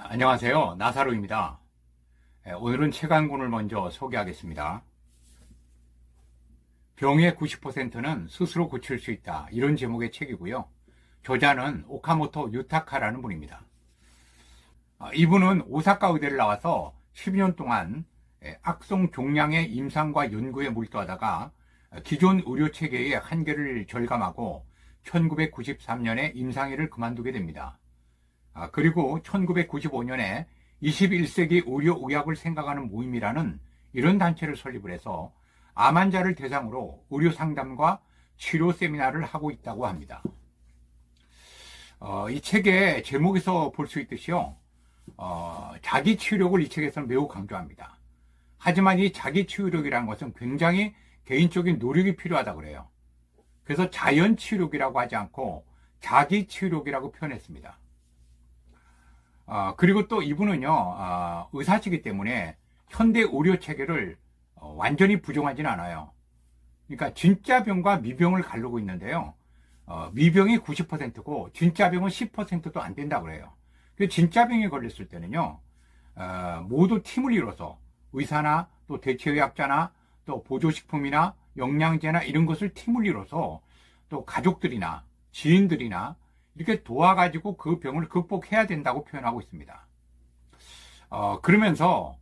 안녕하세요. 나사로입니다. 오늘은 책 한 권을 먼저 소개하겠습니다. 병의 90%는 스스로 고칠 수 있다. 이런 제목의 책이고요. 저자는 오카모토 유타카라는 분입니다. 이분은 오사카 의대를 나와서 12년 동안 악성 종양의 임상과 연구에 몰두하다가 기존 의료체계의 한계를 절감하고 1993년에 임상의를 그만두게 됩니다. 그리고 1995년에 21세기 의료의학을 생각하는 모임이라는 이런 단체를 설립을 해서 암 환자를 대상으로 의료 상담과 치료 세미나를 하고 있다고 합니다. 이 책의 제목에서 볼 수 있듯이요. 자기 치유력을 이 책에서는 매우 강조합니다. 하지만 이 자기 치유력이라는 것은 굉장히 개인적인 노력이 필요하다고 그래요. 그래서 자연 치유력이라고 하지 않고 자기 치유력이라고 표현했습니다. 그리고 또 이분은요, 의사시기 때문에 현대 의료 체계를 완전히 부정하진 않아요. 그러니까 진짜 병과 미병을 가르고 있는데요. 미병이 90%고 진짜 병은 10%도 안 된다고 그래요. 진짜 병에 걸렸을 때는요, 모두 팀을 이뤄서 의사나 또 대체의학자나 또 보조식품이나 영양제나 이런 것을 팀을 이뤄서 또 가족들이나 지인들이나 이렇게 도와가지고 그 병을 극복해야 된다고 표현하고 있습니다. 그러면서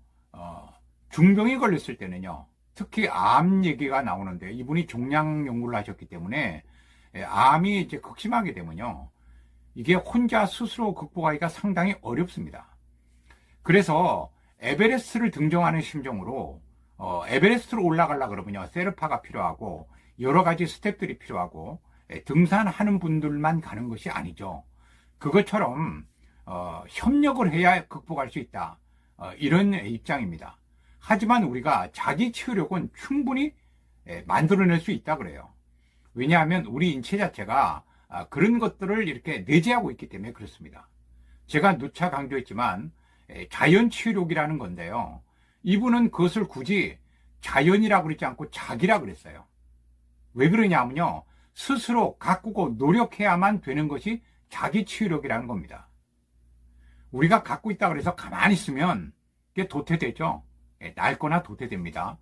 중병이 걸렸을 때는요, 특히 암 얘기가 나오는데 이분이 종양 연구를 하셨기 때문에 암이 이제 극심하게 되면요, 이게 혼자 스스로 극복하기가 상당히 어렵습니다. 그래서 에베레스트를 등정하는 심정으로 에베레스트로 올라가려고 그러면요, 세르파가 필요하고 여러 가지 스텝들이 필요하고 등산하는 분들만 가는 것이 아니죠. 그것처럼 협력을 해야 극복할 수 있다. 이런 입장입니다. 하지만 우리가 자기 치유력은 충분히 만들어낼 수 있다 그래요. 왜냐하면 우리 인체 자체가 그런 것들을 이렇게 내재하고 있기 때문에 그렇습니다. 제가 누차 강조했지만 자연 치유력이라는 건데요. 이분은 그것을 굳이 자연이라고 그러지 않고 자기라고 그랬어요. 왜 그러냐면요, 스스로 가꾸고 노력해야만 되는 것이 자기 치유력이라는 겁니다. 우리가 갖고 있다 그래서 가만히 있으면 이게 도태되죠. 낡거나 도태됩니다.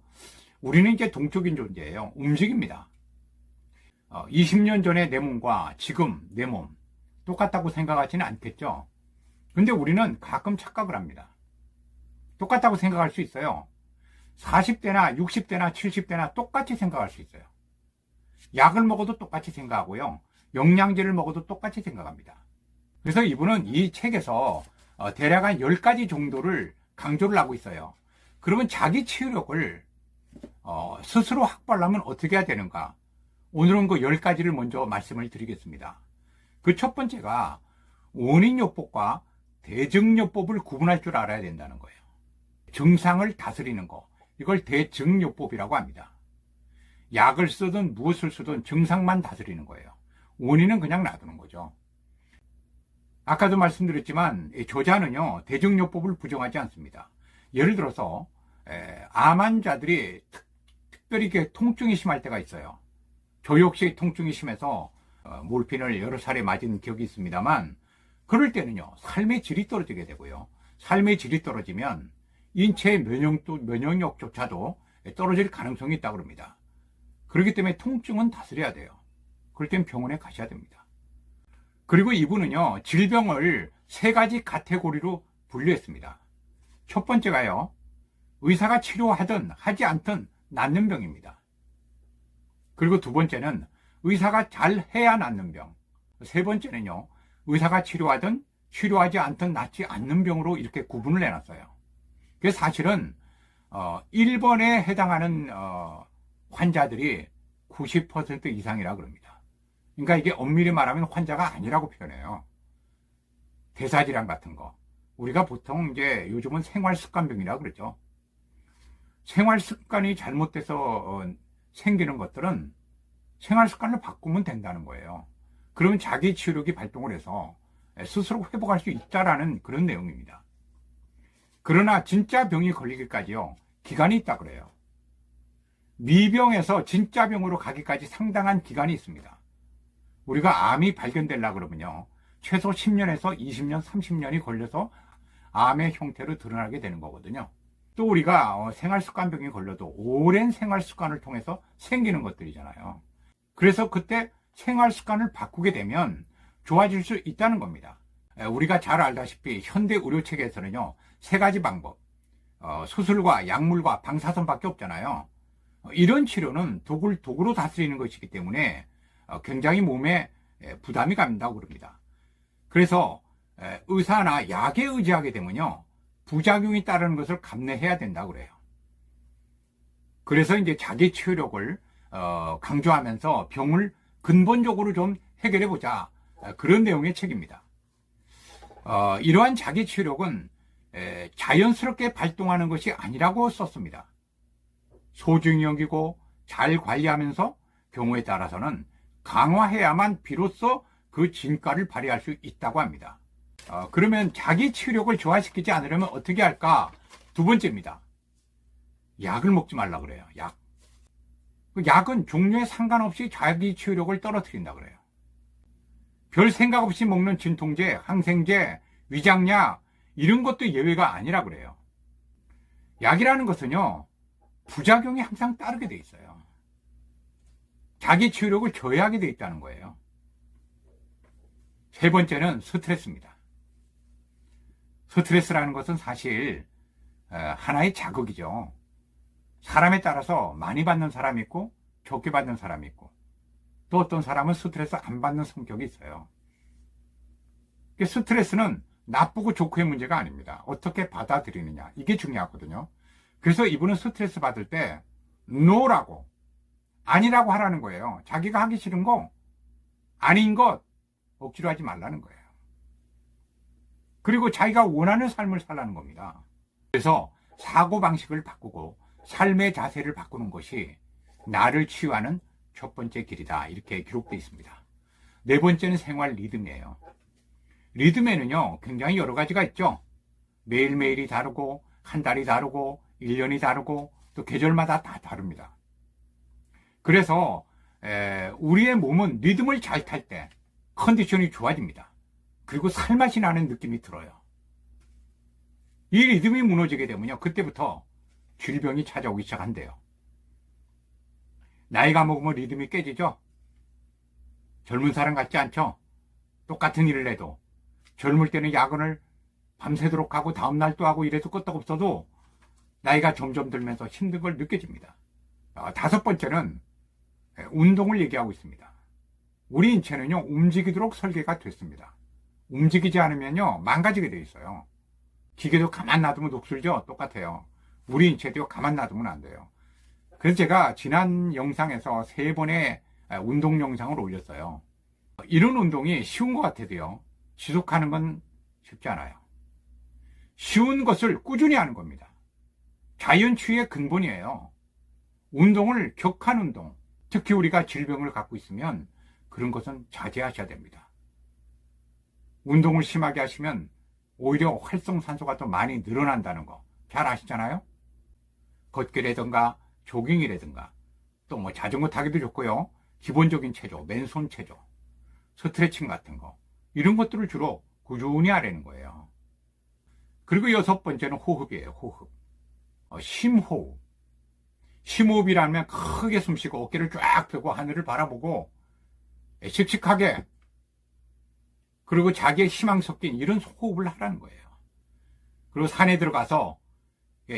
우리는 이제 동적인 존재예요. 움직입니다. 20년 전의 내 몸과 지금 내 몸 똑같다고 생각하지는 않겠죠. 근데 우리는 가끔 착각을 합니다. 똑같다고 생각할 수 있어요. 40대나 60대나 70대나 똑같이 생각할 수 있어요. 약을 먹어도 똑같이 생각하고요, 영양제를 먹어도 똑같이 생각합니다. 그래서 이분은 이 책에서 대략 한 10가지 정도를 강조를 하고 있어요. 그러면 자기 치유력을 스스로 확보하려면 어떻게 해야 되는가? 오늘은 그 10가지를 먼저 말씀을 드리겠습니다. 그 첫 번째가 원인요법과 대증요법을 구분할 줄 알아야 된다는 거예요. 증상을 다스리는 거, 이걸 대증요법이라고 합니다. 약을 쓰든 무엇을 쓰든 증상만 다스리는 거예요. 원인은 그냥 놔두는 거죠. 아까도 말씀드렸지만 저자는요, 대증요법을 부정하지 않습니다. 예를 들어서 암 환자들이 특별히 통증이 심할 때가 있어요. 저 역시 통증이 심해서 몰핀을 여러 차례 맞은 기억이 있습니다만, 그럴 때는요, 삶의 질이 떨어지게 되고요, 삶의 질이 떨어지면 인체의 면역력조차도 떨어질 가능성이 있다고 합니다. 그렇기 때문에 통증은 다스려야 돼요. 그럴 땐 병원에 가셔야 됩니다. 그리고 이분은요, 질병을 3가지 카테고리로 분류했습니다. 첫 번째가요, 의사가 치료하든 하지 않든 낫는 병입니다. 그리고 두 번째는 의사가 잘 해야 낫는 병. 세 번째는요, 의사가 치료하든 치료하지 않든 낫지 않는 병으로 이렇게 구분을 해놨어요. 그래서 사실은 1번에 해당하는 환자들이 90% 이상이라 그럽니다. 그러니까 이게 엄밀히 말하면 환자가 아니라고 표현해요. 대사질환 같은 거. 우리가 보통 이제 요즘은 생활습관병이라고 그러죠. 생활습관이 잘못돼서 생기는 것들은 생활습관을 바꾸면 된다는 거예요. 그러면 자기 치유력이 발동을 해서 스스로 회복할 수 있다라는 그런 내용입니다. 그러나 진짜 병이 걸리기까지요, 기간이 있다 그래요. 미병에서 진짜 병으로 가기까지 상당한 기간이 있습니다. 우리가 암이 발견되려고 그러면요, 최소 10년에서 20년, 30년이 걸려서 암의 형태로 드러나게 되는 거거든요. 또 우리가 생활습관병에 걸려도 오랜 생활습관을 통해서 생기는 것들이잖아요. 그래서 그때 생활습관을 바꾸게 되면 좋아질 수 있다는 겁니다. 우리가 잘 알다시피 현대 의료체계에서는요, 세 가지 방법, 수술과 약물과 방사선밖에 없잖아요. 이런 치료는 도구로 다스리는 것이기 때문에 굉장히 몸에 부담이 간다고 그럽니다. 그래서 의사나 약에 의지하게 되면요, 부작용이 따르는 것을 감내해야 된다고 그래요. 그래서 이제 자기 치유력을 강조하면서 병을 근본적으로 좀 해결해 보자, 그런 내용의 책입니다. 이러한 자기 치유력은 자연스럽게 발동하는 것이 아니라고 썼습니다. 소중히 여기고 잘 관리하면서 경우에 따라서는 강화해야만 비로소 그 진가를 발휘할 수 있다고 합니다. 그러면 자기 치유력을 저하시키지 않으려면 어떻게 할까? 두 번째입니다. 약을 먹지 말라 그래요. 약은 종류에 상관없이 자기 치유력을 떨어뜨린다 그래요. 별 생각 없이 먹는 진통제, 항생제, 위장약 이런 것도 예외가 아니라 그래요. 약이라는 것은요, 부작용이 항상 따르게 돼 있어요. 자기 치유력을 저해하게 돼 있다는 거예요. 세 번째는 스트레스입니다. 스트레스라는 것은 사실 하나의 자극이죠. 사람에 따라서 많이 받는 사람이 있고 적게 받는 사람이 있고, 또 어떤 사람은 스트레스 안 받는 성격이 있어요. 스트레스는 나쁘고 좋고의 문제가 아닙니다. 어떻게 받아들이느냐, 이게 중요하거든요. 그래서 이분은 스트레스 받을 때 no라고, 아니라고 하라는 거예요. 자기가 하기 싫은 거, 아닌 것 억지로 하지 말라는 거예요. 그리고 자기가 원하는 삶을 살라는 겁니다. 그래서 사고방식을 바꾸고 삶의 자세를 바꾸는 것이 나를 치유하는 첫 번째 길이다, 이렇게 기록되어 있습니다. 네 번째는 생활 리듬이에요. 리듬에는요, 굉장히 여러 가지가 있죠. 매일매일이 다르고, 한 달이 다르고, 1년이 다르고, 또 계절마다 다 다릅니다. 그래서 우리의 몸은 리듬을 잘 탈 때 컨디션이 좋아집니다. 그리고 살맛이 나는 느낌이 들어요. 이 리듬이 무너지게 되면요, 그때부터 질병이 찾아오기 시작한대요. 나이가 먹으면 리듬이 깨지죠. 젊은 사람 같지 않죠. 똑같은 일을 해도 젊을 때는 야근을 밤새도록 하고 다음날 또 하고 이래도 끄떡없어도 나이가 점점 들면서 힘든 걸 느껴집니다. 다섯 번째는 운동을 얘기하고 있습니다. 우리 인체는요, 움직이도록 설계가 됐습니다. 움직이지 않으면요, 망가지게 돼 있어요. 기계도 가만 놔두면 녹슬죠. 똑같아요. 우리 인체도요, 가만 놔두면 안 돼요. 그래서 제가 지난 영상에서 3번의 운동 영상을 올렸어요. 이런 운동이 쉬운 것 같아도요, 지속하는 건 쉽지 않아요. 쉬운 것을 꾸준히 하는 겁니다. 자연치유의 근본이에요. 운동을 격한 운동, 특히 우리가 질병을 갖고 있으면 그런 것은 자제하셔야 됩니다. 운동을 심하게 하시면 오히려 활성산소가 더 많이 늘어난다는 거 잘 아시잖아요. 걷기라든가 조깅이라든가 또 뭐 자전거 타기도 좋고요, 기본적인 체조, 맨손 체조, 스트레칭 같은 거, 이런 것들을 주로 꾸준히 하라는 거예요. 그리고 여섯 번째는 호흡이에요. 호흡. 심호흡. 심호흡이라면 크게 숨쉬고 어깨를 쫙 펴고 하늘을 바라보고 씩씩하게, 그리고 자기의 희망 섞인 이런 호흡을 하라는 거예요. 그리고 산에 들어가서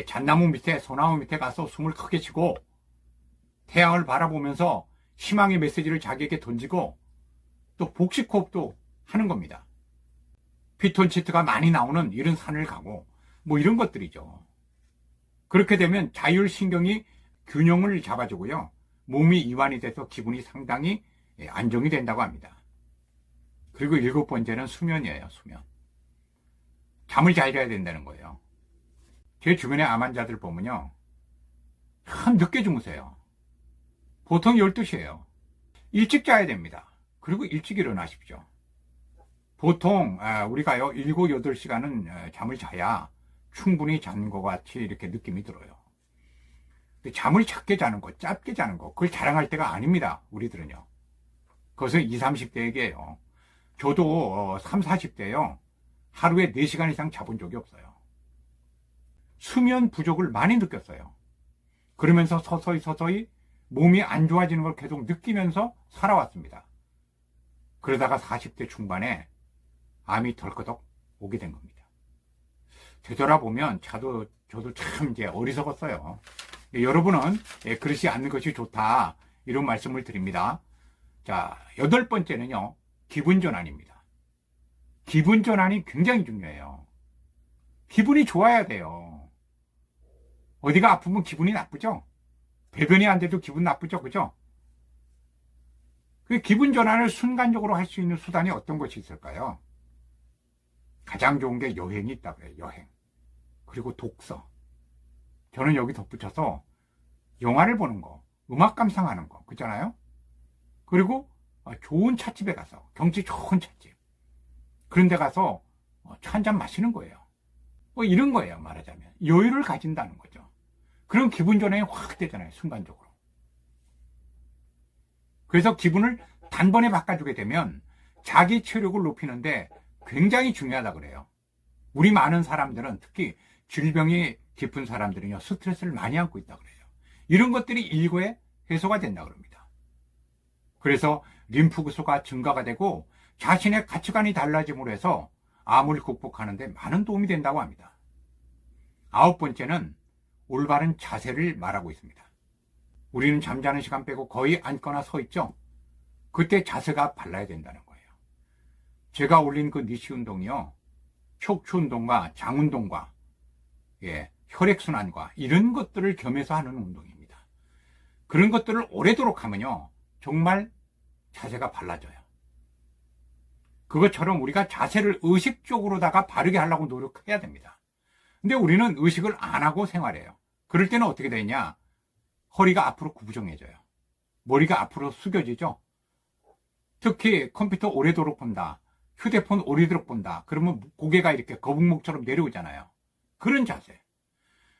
잣나무 밑에, 소나무 밑에 가서 숨을 크게 쉬고 태양을 바라보면서 희망의 메시지를 자기에게 던지고 또 복식호흡도 하는 겁니다. 피톤치드가 많이 나오는 이런 산을 가고 뭐 이런 것들이죠. 그렇게 되면 자율신경이 균형을 잡아주고요, 몸이 이완이 돼서 기분이 상당히 안정이 된다고 합니다. 그리고 7번째는 수면이에요. 수면. 잠을 잘 자야 된다는 거예요. 제 주변의 암 환자들 보면요, 참 늦게 주무세요. 보통 12시예요. 일찍 자야 됩니다. 그리고 일찍 일어나십시오. 보통 우리가요, 7, 8시간은 잠을 자야 충분히 잔 것 같이 이렇게 느낌이 들어요. 근데 잠을 작게 자는 거, 짧게 자는 거, 그걸 자랑할 때가 아닙니다. 우리들은요. 그것은 20, 30대 얘기예요. 저도 30, 40대요. 하루에 4시간 이상 자본 적이 없어요. 수면 부족을 많이 느꼈어요. 그러면서 서서히 몸이 안 좋아지는 걸 계속 느끼면서 살아왔습니다. 그러다가 40대 중반에 암이 덜커덕 오게 된 겁니다. 되돌아보면 저도 참 이제 어리석었어요. 여러분은 그러지 않는 것이 좋다, 이런 말씀을 드립니다. 자, 8번째는요, 기분 전환입니다. 기분 전환이 굉장히 중요해요. 기분이 좋아야 돼요. 어디가 아프면 기분이 나쁘죠? 배변이 안 돼도 기분 나쁘죠? 그죠? 그 기분 전환을 순간적으로 할 수 있는 수단이 어떤 것이 있을까요? 가장 좋은 게 여행이 있다고 해요. 여행. 그리고 독서. 저는 여기 덧붙여서 영화를 보는 거, 음악 감상하는 거, 그렇잖아요? 그리고 좋은 찻집에 가서, 경치 좋은 찻집, 그런 데 가서 차 한잔 마시는 거예요. 뭐 이런 거예요, 말하자면. 여유를 가진다는 거죠. 그럼 기분 전환이 확 되잖아요, 순간적으로. 그래서 기분을 단번에 바꿔주게 되면 자기 체력을 높이는데 굉장히 중요하다 그래요. 우리 많은 사람들은, 특히 질병이 깊은 사람들은요, 스트레스를 많이 안고 있다 그래요. 이런 것들이 일거에 해소가 된다 그럽니다. 그래서 림프구조가 증가가 되고 자신의 가치관이 달라짐으로 해서 암을 극복하는 데 많은 도움이 된다고 합니다. 9번째는 올바른 자세를 말하고 있습니다. 우리는 잠자는 시간 빼고 거의 앉거나 서 있죠. 그때 자세가 발라야 된다는 거예요. 제가 올린 그 니시 운동이요, 척추 운동과 장 운동과 혈액순환과 이런 것들을 겸해서 하는 운동입니다. 그런 것들을 오래도록 하면요, 정말 자세가 발라져요. 그것처럼 우리가 자세를 의식적으로다가 바르게 하려고 노력해야 됩니다. 근데 우리는 의식을 안 하고 생활해요. 그럴 때는 어떻게 되냐? 허리가 앞으로 구부정해져요. 머리가 앞으로 숙여지죠. 특히 컴퓨터 오래도록 본다, 휴대폰 오래도록 본다, 그러면 고개가 이렇게 거북목처럼 내려오잖아요. 그런 자세.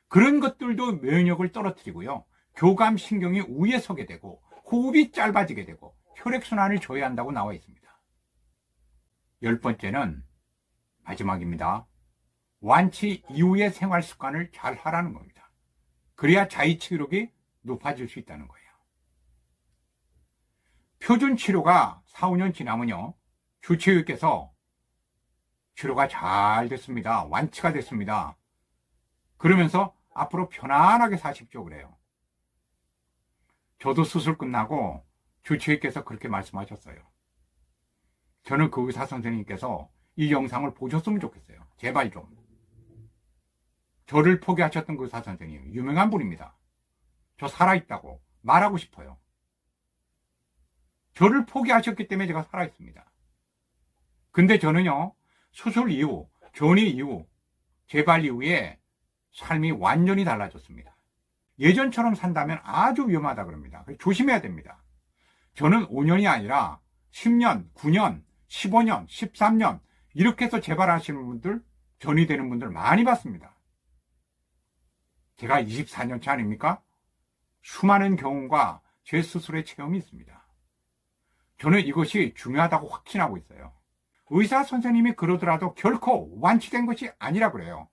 그런 것들도 면역을 떨어뜨리고요, 교감신경이 위에 서게 되고 호흡이 짧아지게 되고 혈액순환을 저해한다고 나와 있습니다. 10번째는 마지막입니다. 완치 이후의 생활습관을 잘 하라는 겁니다. 그래야 자의치료력이 높아질 수 있다는 거예요. 표준 치료가 4, 5년 지나면요, 주치의께서 치료가 잘 됐습니다, 완치가 됐습니다, 그러면서 앞으로 편안하게 사십시오 그래요. 저도 수술 끝나고 주치의께서 그렇게 말씀하셨어요. 저는 그 의사 선생님께서 이 영상을 보셨으면 좋겠어요. 제발 좀. 저를 포기하셨던 그 의사 선생님, 유명한 분입니다. 저 살아있다고 말하고 싶어요. 저를 포기하셨기 때문에 제가 살아있습니다. 근데 저는요, 수술 이후, 전이 이후, 재발 이후에 삶이 완전히 달라졌습니다. 예전처럼 산다면 아주 위험하다 그럽니다. 조심해야 됩니다. 저는 5년이 아니라 10년, 9년, 15년, 13년 이렇게 해서 재발하시는 분들, 전이 되는 분들 많이 봤습니다. 제가 24년 차 아닙니까? 수많은 경험과 제 스스로의 체험이 있습니다. 저는 이것이 중요하다고 확신하고 있어요. 의사 선생님이 그러더라도 결코 완치된 것이 아니라 그래요.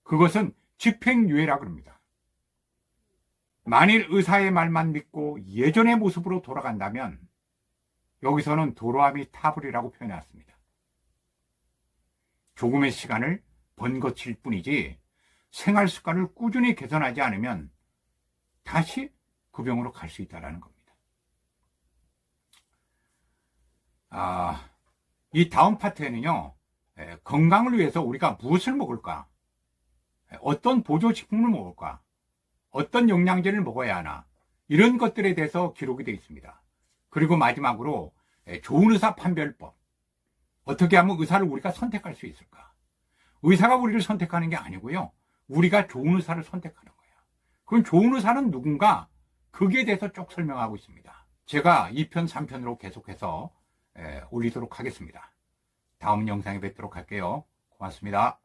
그것은 집행유예라 그럽니다. 만일 의사의 말만 믿고 예전의 모습으로 돌아간다면 여기서는 도로함이 타버리라고 표현해왔습니다. 조금의 시간을 번거칠 뿐이지 생활 습관을 꾸준히 개선하지 않으면 다시 그 병으로 갈 수 있다는 겁니다. 이 다음 파트에는요, 건강을 위해서 우리가 무엇을 먹을까, 어떤 보조식품을 먹을까, 어떤 영양제를 먹어야 하나, 이런 것들에 대해서 기록이 되어 있습니다. 그리고 마지막으로 좋은 의사 판별법, 어떻게 하면 의사를 우리가 선택할 수 있을까. 의사가 우리를 선택하는 게 아니고요, 우리가 좋은 의사를 선택하는 거예요. 그럼 좋은 의사는 누군가, 거기에 대해서 쭉 설명하고 있습니다. 제가 2편, 3편으로 계속해서 올리도록 하겠습니다. 다음 영상에 뵙도록 할게요. 고맙습니다.